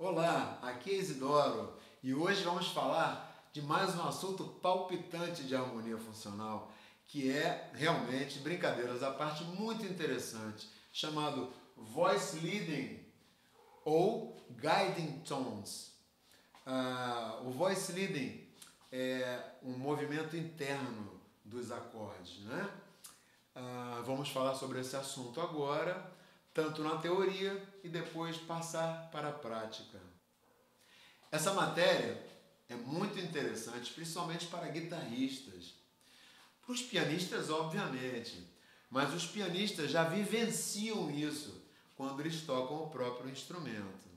Olá, aqui é Isidoro e hoje vamos falar de mais um assunto palpitante de harmonia funcional, que é realmente, brincadeiras à parte, muito interessante, chamado Voice Leading ou Guiding Tones. O Voice Leading é um movimento interno dos acordes, né? Vamos falar sobre esse assunto agora, tanto na teoria e depois passar para a prática. Essa matéria é muito interessante, principalmente para guitarristas. Para os pianistas, obviamente, mas os pianistas já vivenciam isso quando eles tocam o próprio instrumento.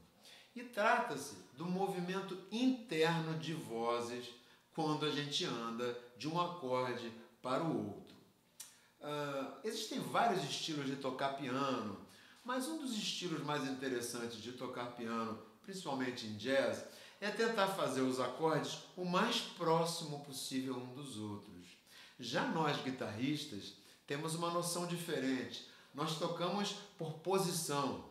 E trata-se do movimento interno de vozes quando a gente anda de um acorde para o outro. Existem vários estilos de tocar piano, mas um dos estilos mais interessantes de tocar piano, principalmente em jazz, é tentar fazer os acordes o mais próximo possível um dos outros. Já nós, guitarristas, temos uma noção diferente. Nós tocamos por posição.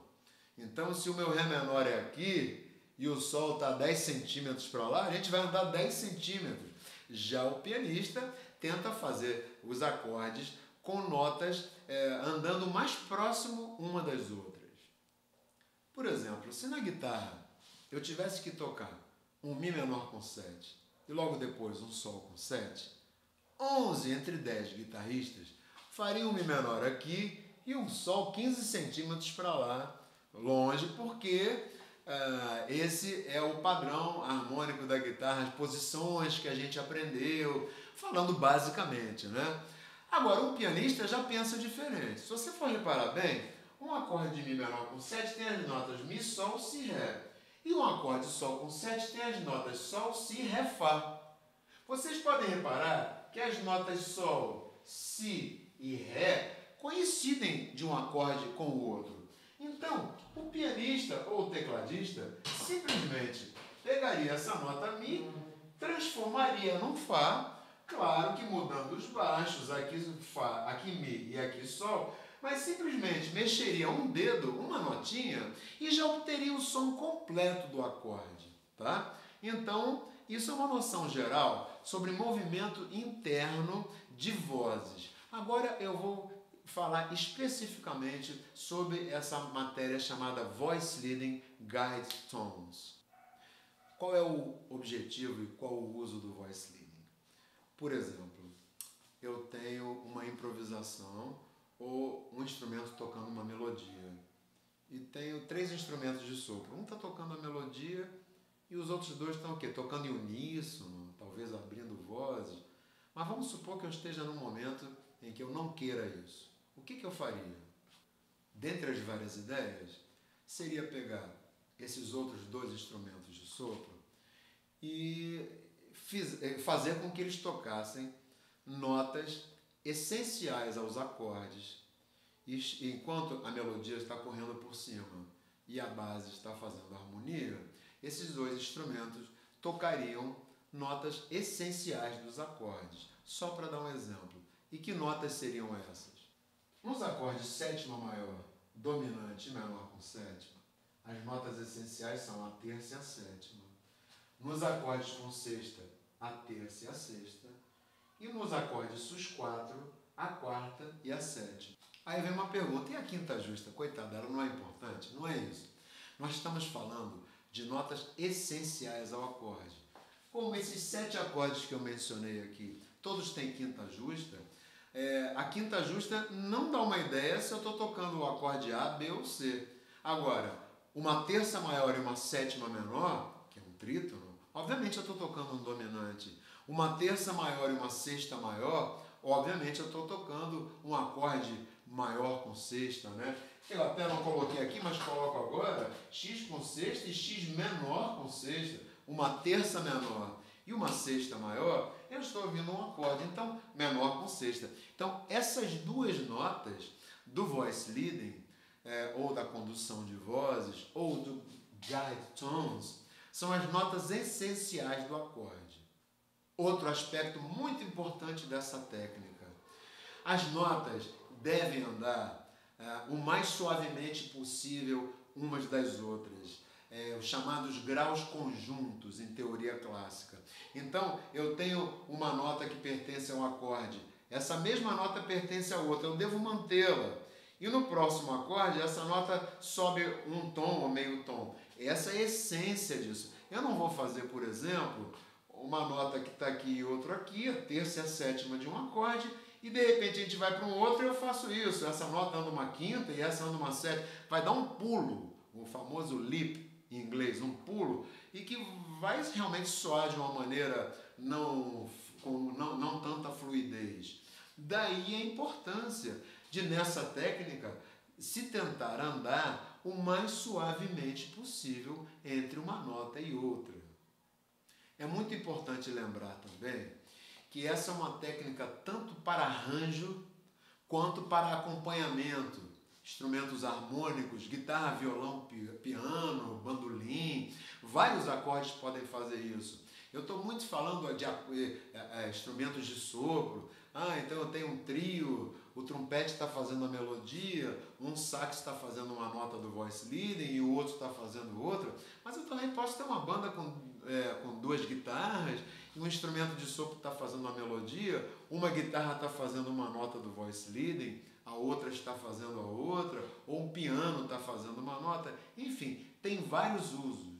Então, se o meu Ré menor é aqui e o Sol está 10 centímetros para lá, a gente vai andar 10 centímetros. Já o pianista tenta fazer os acordes com notas andando mais próximo uma das outras. Por exemplo, se na guitarra eu tivesse que tocar um Mi menor com 7 e logo depois um Sol com 7, 11 entre 10 guitarristas fariam um Mi menor aqui e um Sol 15 centímetros para lá, longe, porque esse é o padrão harmônico da guitarra, as posições que a gente aprendeu, falando basicamente, né? Agora, um pianista já pensa diferente. Se você for reparar bem, um acorde de Mi menor com 7 tem as notas Mi, Sol, Si, Ré. E um acorde de Sol com 7 tem as notas Sol, Si, Ré, Fá. Vocês podem reparar que as notas Sol, Si e Ré coincidem de um acorde com o outro. Então, o pianista ou o tecladista simplesmente pegaria essa nota Mi, transformaria num Fá, claro que mudando os baixos, aqui Fá, aqui Mi e aqui Sol, mas simplesmente mexeria um dedo, uma notinha, e já obteria o som completo do acorde, tá? Então, isso é uma noção geral sobre movimento interno de vozes. Agora eu vou falar especificamente sobre essa matéria chamada Voice Leading Guide Tones. Qual é o objetivo e qual o uso do Voice Leading? Por exemplo, eu tenho uma improvisação ou um instrumento tocando uma melodia e tenho 3 instrumentos de sopro. Um está tocando a melodia e os outros 2 estão o quê? Tocando em uníssono, talvez abrindo vozes. Mas vamos supor que eu esteja num momento em que eu não queira isso. O que eu faria? Dentre as várias ideias, seria pegar esses outros 2 instrumentos de sopro e fazer com que eles tocassem notas essenciais aos acordes, enquanto a melodia está correndo por cima e a base está fazendo harmonia, esses 2 instrumentos tocariam notas essenciais dos acordes. Só para dar um exemplo. E que notas seriam essas? Nos acordes sétima maior, dominante e menor com sétima, as notas essenciais são a terça e a sétima. Nos acordes com sexta, a terça e a sexta. E nos acordes sus4, a quarta e a sétima. Aí vem uma pergunta, e a quinta justa? Coitada, ela não é importante? Não é isso. Nós estamos falando de notas essenciais ao acorde. Como esses 7 acordes que eu mencionei aqui, todos têm quinta justa, a quinta justa não dá uma ideia se eu estou tocando o acorde A, B ou C. Agora, uma terça maior e uma sétima menor, que é um trítono, obviamente eu estou tocando um dominante. Uma terça maior e uma sexta maior, obviamente eu estou tocando um acorde maior com sexta, né? Eu até não coloquei aqui, mas coloco agora X com sexta e X menor com sexta. Uma terça menor e uma sexta maior, eu estou ouvindo um acorde, então, menor com sexta. Então, essas 2 notas do Voice Leading, ou da condução de vozes, ou do Guide Tones, são as notas essenciais do acorde. Outro aspecto muito importante dessa técnica. As notas devem andar o mais suavemente possível umas das outras. os chamados graus conjuntos em teoria clássica. Então, eu tenho uma nota que pertence a um acorde, essa mesma nota pertence a outra, eu devo mantê-la. E no próximo acorde, essa nota sobe um tom ou meio tom. Essa é a essência disso. Eu não vou fazer, por exemplo, uma nota que está aqui e outra aqui, a terça e a sétima de um acorde, e de repente a gente vai para um outro e eu faço isso. Essa nota anda uma quinta e essa anda uma sétima. Vai dar um pulo, o famoso leap em inglês, um pulo, e que vai realmente soar de uma maneira com não tanta fluidez. Daí a importância de, nessa técnica, se tentar andar o mais suavemente possível entre uma nota e outra. É muito importante lembrar também que essa é uma técnica tanto para arranjo quanto para acompanhamento. Instrumentos harmônicos, guitarra, violão, piano, bandolim, vários acordes podem fazer isso. Eu estou muito falando de instrumentos de sopro. Então eu tenho um trio, o trompete está fazendo a melodia, um sax está fazendo uma nota do voice leading e o outro está fazendo outra. Mas eu também posso ter uma banda com duas guitarras e um instrumento de sopro está fazendo uma melodia, uma guitarra está fazendo uma nota do voice leading, a outra está fazendo a outra, ou um piano está fazendo uma nota. Enfim, tem vários usos.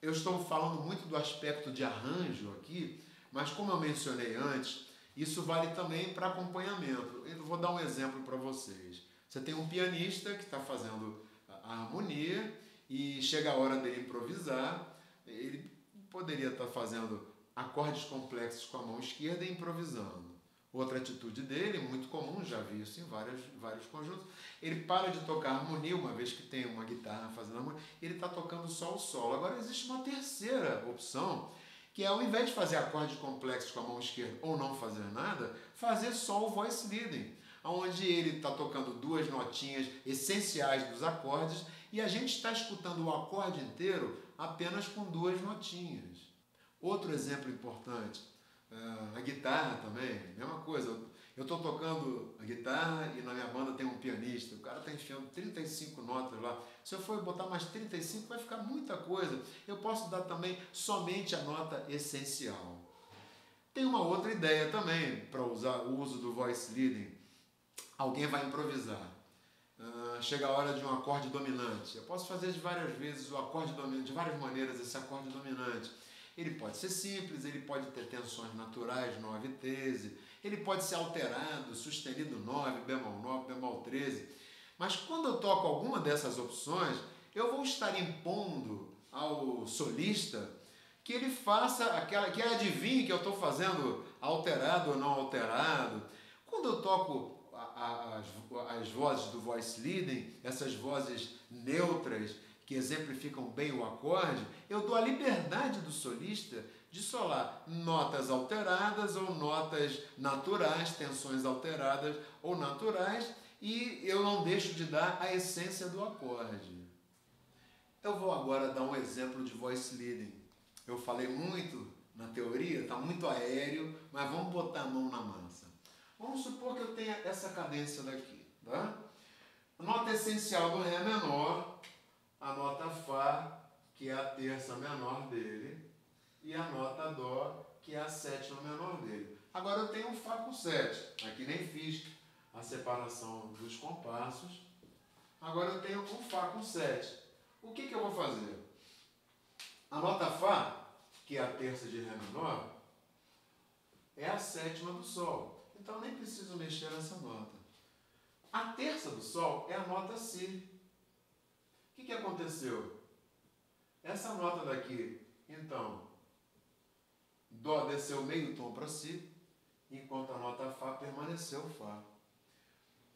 Eu estou falando muito do aspecto de arranjo aqui, mas como eu mencionei antes, isso vale também para acompanhamento. Eu vou dar um exemplo para vocês. Você tem um pianista que está fazendo a harmonia e chega a hora dele improvisar. Ele poderia estar fazendo acordes complexos com a mão esquerda e improvisando. Outra atitude dele, muito comum, já vi isso em vários conjuntos, ele para de tocar harmonia, uma vez que tem uma guitarra fazendo harmonia, ele está tocando só o solo. Agora existe uma terceira opção, que é, ao invés de fazer acordes complexos com a mão esquerda ou não fazer nada, fazer só o voice leading, onde ele está tocando duas notinhas essenciais dos acordes e a gente está escutando o acorde inteiro apenas com duas notinhas. Outro exemplo importante, a guitarra também, mesma coisa. Eu estou tocando a guitarra e na minha banda tem um pianista, o cara está enfiando 35 notas lá. Se eu for botar mais 35 vai ficar muita coisa. Eu posso dar também somente a nota essencial. Tem uma outra ideia também para usar o uso do voice leading. Alguém vai improvisar. Chega a hora de um acorde dominante. Eu posso fazer de várias vezes o acorde dominante, de várias maneiras esse acorde dominante. Ele pode ser simples, ele pode ter tensões naturais, 9 e 13, ele pode ser alterado, sustenido 9, bemol 9, bemol 13. Mas quando eu toco alguma dessas opções, eu vou estar impondo ao solista que ele faça que ele adivinhe que eu estou fazendo alterado ou não alterado. Quando eu toco as vozes do voice leading, essas vozes neutras, que exemplificam bem o acorde, eu dou a liberdade do solista de solar notas alteradas ou notas naturais, tensões alteradas ou naturais, e eu não deixo de dar a essência do acorde. Eu vou agora dar um exemplo de voice leading. Eu falei muito na teoria, está muito aéreo, mas vamos botar a mão na massa. Vamos supor que eu tenha essa cadência daqui, tá? A nota essencial do Ré menor, a nota Fá, que é a terça menor dele, e a nota Dó, que é a sétima menor dele. Agora eu tenho um Fá com 7. Aqui nem fiz a separação dos compassos. Agora eu tenho um Fá com 7. O que eu vou fazer? A nota Fá, que é a terça de Ré menor, é a sétima do Sol. Então eu nem preciso mexer nessa nota. A terça do Sol é a nota Si. O que aconteceu? Essa nota daqui, então, Dó desceu meio tom para Si, enquanto a nota Fá permaneceu Fá.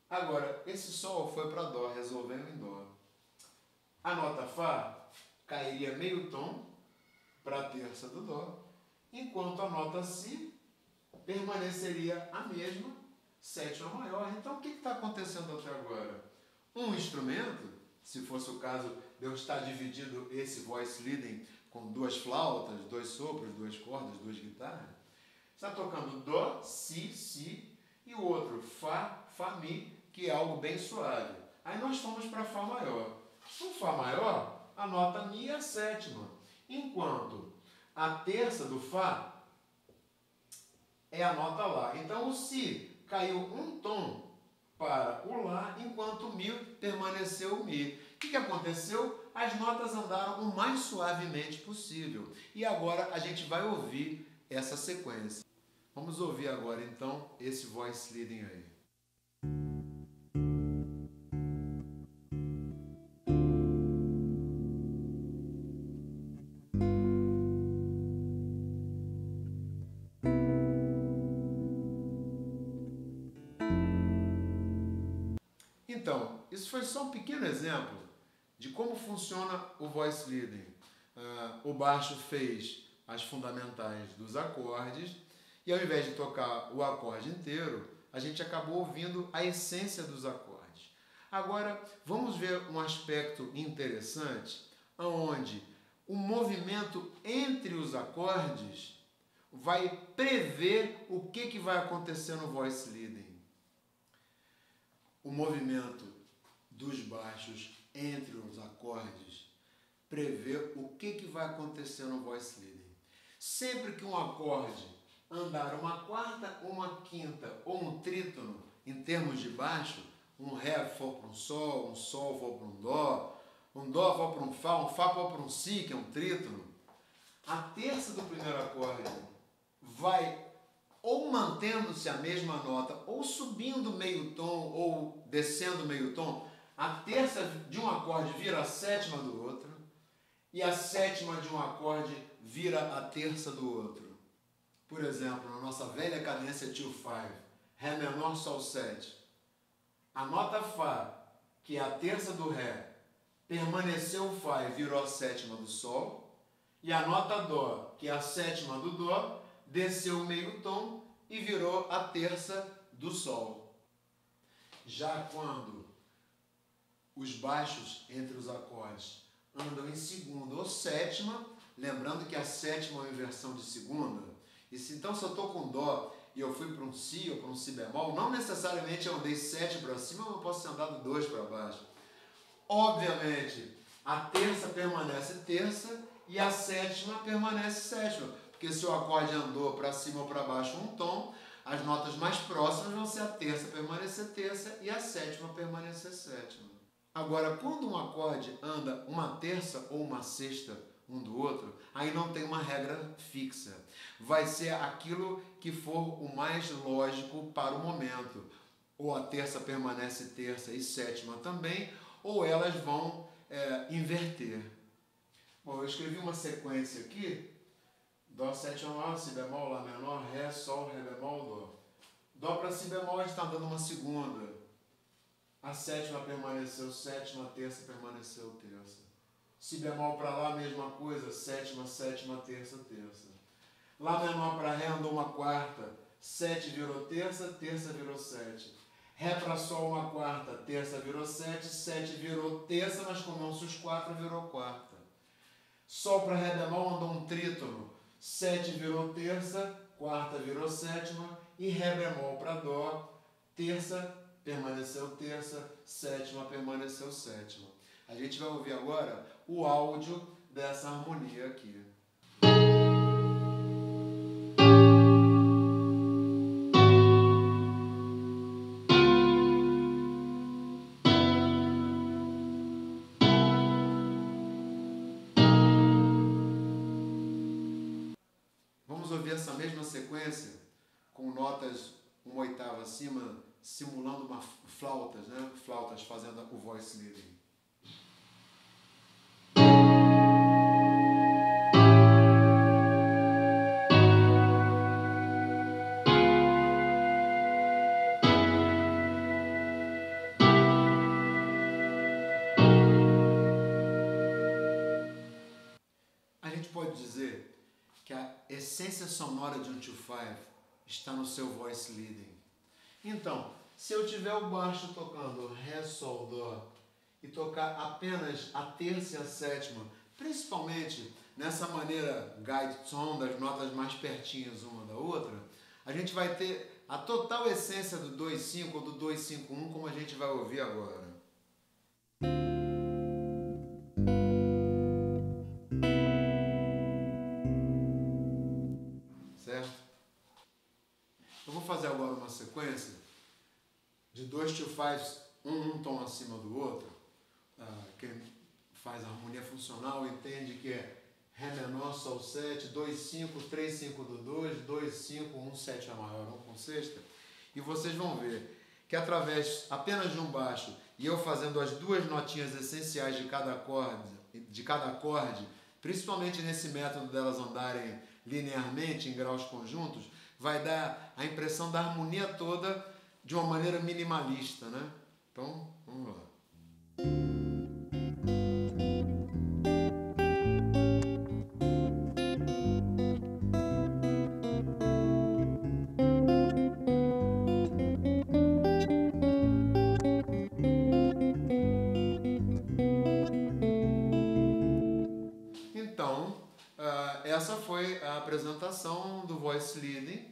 Agora, esse Sol foi para Dó, resolvendo em Dó. A nota Fá cairia meio tom para a terça do Dó, enquanto a nota Si permaneceria a mesma, sétima maior. Então, o que está acontecendo até agora? Um instrumento, se fosse o caso de eu estar dividindo esse voice leading com duas flautas, dois sopros, duas cordas, duas guitarras, está tocando Dó, Si, e o outro Fá, Fá, Mi, que é algo bem suave. Aí nós fomos para Fá maior. O Fá maior a nota Mi é a sétima, enquanto a terça do Fá é a nota Lá. Então o Si caiu um tom para o Lá, enquanto o Mi permaneceu o Mi. O que aconteceu? As notas andaram o mais suavemente possível. E agora a gente vai ouvir essa sequência. Vamos ouvir agora então esse voice leading aí. Então, isso foi só um pequeno exemplo de como funciona o voice leading. O baixo fez as fundamentais dos acordes e ao invés de tocar o acorde inteiro, a gente acabou ouvindo a essência dos acordes. Agora, vamos ver um aspecto interessante, onde o movimento entre os acordes vai prever o que vai acontecer no voice leading. O movimento dos baixos entre os acordes prevê o que vai acontecer no voice leading. Sempre que um acorde andar uma quarta, uma quinta ou um trítono em termos de baixo, um Ré for para um Sol for para um Dó for para um Fá for para um Si, que é um trítono, a terça do primeiro acorde vai ou mantendo-se a mesma nota, ou subindo meio tom, ou descendo meio tom. A terça de um acorde vira a sétima do outro, e a sétima de um acorde vira a terça do outro. Por exemplo, na nossa velha cadência 2-5, Ré menor, Sol 7, a nota Fá, que é a terça do Ré, permaneceu o Fá e virou a sétima do Sol, e a nota Dó, que é a sétima do Dó, desceu meio tom e virou a terça do Sol. Já quando os baixos entre os acordes andam em segunda ou sétima, lembrando que a sétima é uma inversão de segunda, então se eu estou com Dó e eu fui para um Si ou para um Si bemol, não necessariamente eu andei 7 para cima, eu posso ter andado 2 para baixo. Obviamente, a terça permanece terça e a sétima permanece sétima. Porque se o acorde andou para cima ou para baixo um tom, as notas mais próximas vão ser a terça permanecer terça e a sétima permanecer sétima. Agora, quando um acorde anda uma terça ou uma sexta um do outro, aí não tem uma regra fixa. Vai ser aquilo que for o mais lógico para o momento. Ou a terça permanece terça e sétima também, ou elas vão inverter. Bom, eu escrevi uma sequência aqui. Dó 7 maior, Si bemol, Lá menor, Ré, Sol, Ré bemol, Dó. Dó para Si bemol a gente está dando uma segunda. A sétima permaneceu sétima, a terça permaneceu terça. Si bemol para Lá, mesma coisa, sétima, sétima, terça, terça. Lá menor para Ré andou uma quarta, 7 virou terça, terça virou 7. Ré para Sol uma quarta, terça virou 7, 7 virou terça, mas com não sus 4 virou quarta. Sol para Ré bemol andou um trítono, 7 virou terça, quarta virou sétima, e Ré bemol para Dó, terça permaneceu terça, sétima permaneceu sétima. A gente vai ouvir agora o áudio dessa harmonia aqui. Vamos ouvir essa mesma sequência com notas uma oitava acima, simulando flautas, né? Flautas fazendo o voice leading. A gente pode dizer que a essência sonora de um 2-5 está no seu voice leading. Então, se eu tiver o baixo tocando Ré, Sol, Dó e tocar apenas a terça e a sétima, principalmente nessa maneira guide tone, das notas mais pertinhas uma da outra, a gente vai ter a total essência do 2-5 ou do 2-5-1, como a gente vai ouvir agora. de 2 to 5, um tom acima do outro. Quem faz harmonia funcional entende que é Ré menor, Sol 7, 2, 5, 3, 5 do 2, 2, 5, 1, 7 é maior, 1 com sexta. E vocês vão ver que através apenas de um baixo e eu fazendo as duas notinhas essenciais de cada acorde, principalmente nesse método delas andarem linearmente em graus conjuntos, vai dar a impressão da harmonia toda de uma maneira minimalista, né? Então, vamos lá. Então, essa foi a apresentação do voice leading,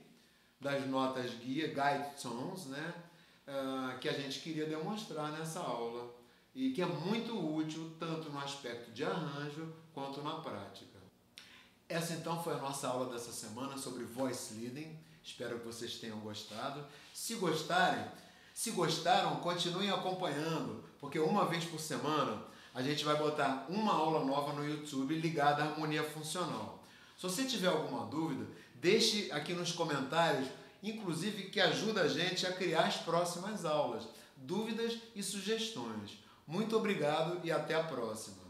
das notas guia, guide tones, né? Que a gente queria demonstrar nessa aula e que é muito útil tanto no aspecto de arranjo quanto na prática. Essa então foi a nossa aula dessa semana sobre voice leading. Espero que vocês tenham gostado. Se gostaram, continuem acompanhando, porque uma vez por semana a gente vai botar uma aula nova no YouTube ligada à harmonia funcional. Se você tiver alguma dúvida, deixe aqui nos comentários, inclusive que ajuda a gente a criar as próximas aulas, dúvidas e sugestões. Muito obrigado e até a próxima!